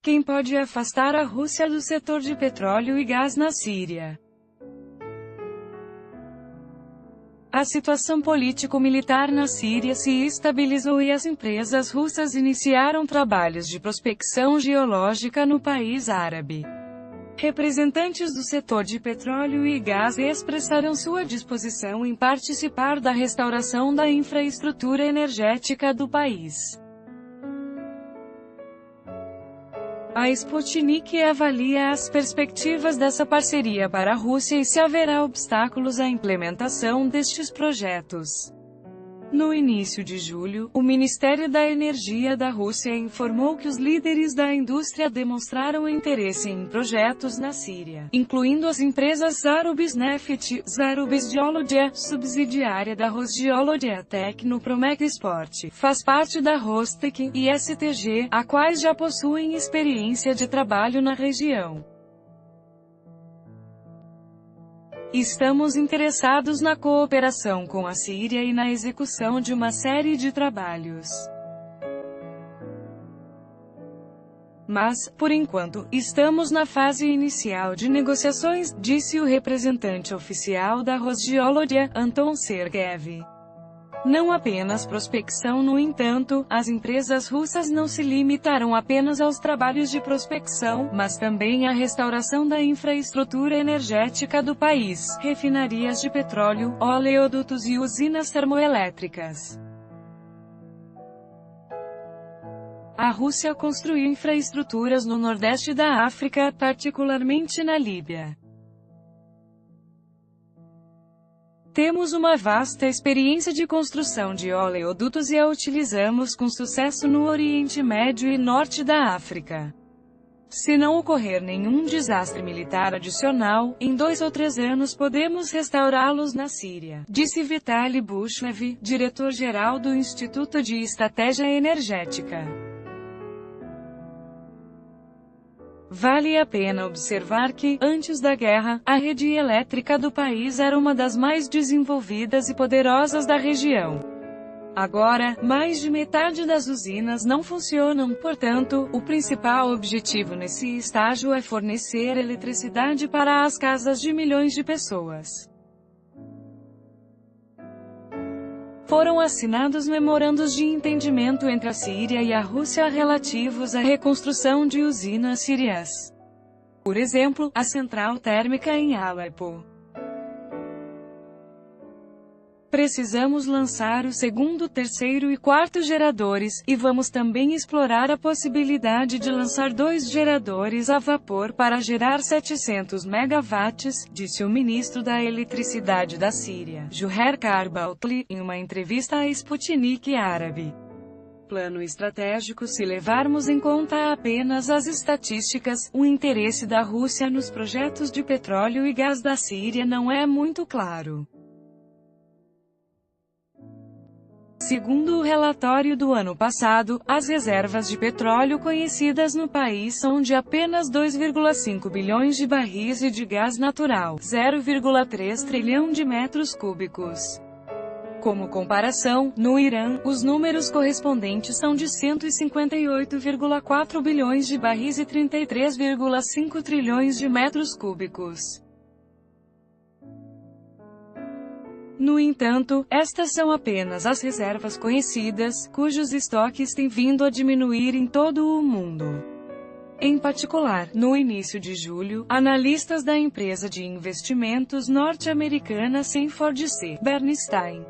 Quem pode afastar a Rússia do setor de petróleo e gás na Síria? A situação político-militar na Síria se estabilizou e as empresas russas iniciaram trabalhos de prospecção geológica no país árabe. Representantes do setor de petróleo e gás expressaram sua disposição em participar da restauração da infraestrutura energética do país. A Sputnik avalia as perspectivas dessa parceria para a Rússia e se haverá obstáculos à implementação destes projetos. No início de julho, o Ministério da Energia da Rússia informou que os líderes da indústria demonstraram interesse em projetos na Síria, incluindo as empresas Zarubisneft, Zarubisgeologia, subsidiária da Rosgeologia Tecnopromec Sport, faz parte da Rostec, e STG, a quais já possuem experiência de trabalho na região. Estamos interessados na cooperação com a Síria e na execução de uma série de trabalhos. Mas, por enquanto, estamos na fase inicial de negociações, disse o representante oficial da Rosgeologia, Anton Sergeev. Não apenas prospecção. No entanto, as empresas russas não se limitaram apenas aos trabalhos de prospecção, mas também à restauração da infraestrutura energética do país, refinarias de petróleo, oleodutos e usinas termoelétricas. A Rússia construiu infraestruturas no nordeste da África, particularmente na Líbia. Temos uma vasta experiência de construção de oleodutos e a utilizamos com sucesso no Oriente Médio e Norte da África. Se não ocorrer nenhum desastre militar adicional, em 2 ou 3 anos podemos restaurá-los na Síria, disse Vitaly Bushlev, diretor-geral do Instituto de Estratégia Energética. Vale a pena observar que, antes da guerra, a rede elétrica do país era uma das mais desenvolvidas e poderosas da região. Agora, mais de metade das usinas não funcionam, portanto, o principal objetivo nesse estágio é fornecer eletricidade para as casas de milhões de pessoas. Foram assinados memorandos de entendimento entre a Síria e a Rússia relativos à reconstrução de usinas sírias. Por exemplo, a central térmica em Alepo. Precisamos lançar o segundo, terceiro e quarto geradores, e vamos também explorar a possibilidade de lançar 2 geradores a vapor para gerar 700 megawatts, disse o ministro da Eletricidade da Síria, Juher Karbaltli, em uma entrevista à Sputnik árabe. Plano estratégico. Se levarmos em conta apenas as estatísticas, o interesse da Rússia nos projetos de petróleo e gás da Síria não é muito claro. Segundo o relatório do ano passado, as reservas de petróleo conhecidas no país são de apenas 2,5 bilhões de barris e de gás natural, 0,3 trilhão de metros cúbicos. Como comparação, no Irã, os números correspondentes são de 158,4 bilhões de barris e 33,5 trilhões de metros cúbicos. No entanto, estas são apenas as reservas conhecidas, cujos estoques têm vindo a diminuir em todo o mundo. Em particular, no início de julho, analistas da empresa de investimentos norte-americana Sanford C. Bernstein.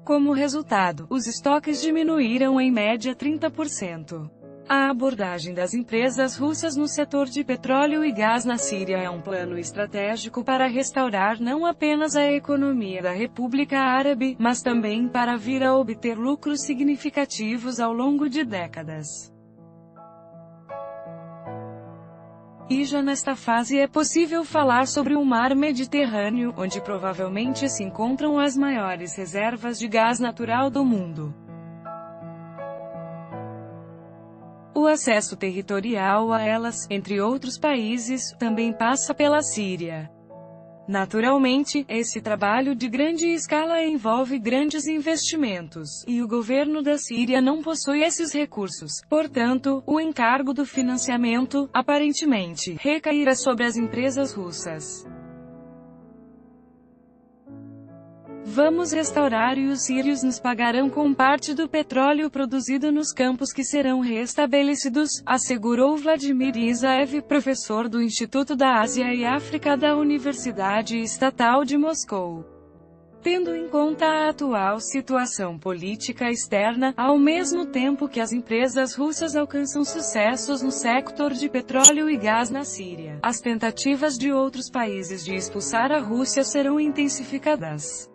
Como resultado, os estoques diminuíram em média 30%. A abordagem das empresas russas no setor de petróleo e gás na Síria é um plano estratégico para restaurar não apenas a economia da República Árabe, mas também para vir a obter lucros significativos ao longo de décadas. E já nesta fase é possível falar sobre o Mar Mediterrâneo, onde provavelmente se encontram as maiores reservas de gás natural do mundo. O acesso territorial a elas, entre outros países, também passa pela Síria. Naturalmente, esse trabalho de grande escala envolve grandes investimentos, e o governo da Síria não possui esses recursos. Portanto, o encargo do financiamento, aparentemente, recairá sobre as empresas russas. Vamos restaurar e os sírios nos pagarão com parte do petróleo produzido nos campos que serão restabelecidos, assegurou Vladimir Isaev, professor do Instituto da Ásia e África da Universidade Estatal de Moscou. Tendo em conta a atual situação política externa, ao mesmo tempo que as empresas russas alcançam sucessos no sector de petróleo e gás na Síria, as tentativas de outros países de expulsar a Rússia serão intensificadas.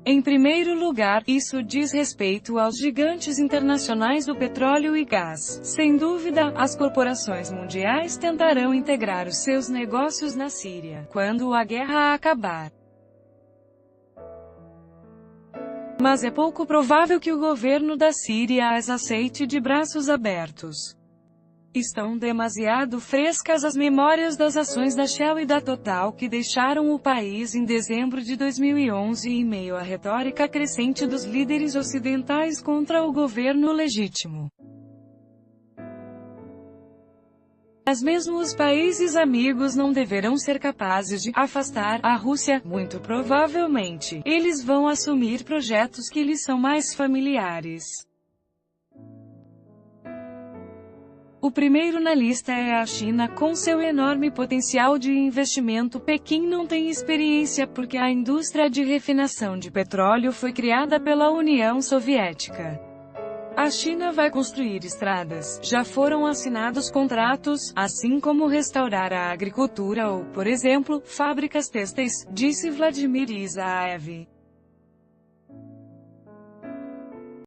Em primeiro lugar, isso diz respeito aos gigantes internacionais do petróleo e gás. Sem dúvida, as corporações mundiais tentarão integrar os seus negócios na Síria, quando a guerra acabar. Mas é pouco provável que o governo da Síria as aceite de braços abertos. Estão demasiado frescas as memórias das ações da Shell e da Total que deixaram o país em dezembro de 2011 em meio à retórica crescente dos líderes ocidentais contra o governo legítimo. Mas mesmo os países amigos não deverão ser capazes de afastar a Rússia. Muito provavelmente, eles vão assumir projetos que lhes são mais familiares. O primeiro na lista é a China, com seu enorme potencial de investimento. Pequim não tem experiência porque a indústria de refinação de petróleo foi criada pela União Soviética. A China vai construir estradas, já foram assinados contratos, assim como restaurar a agricultura ou, por exemplo, fábricas têxteis, disse Vladimir Isaev.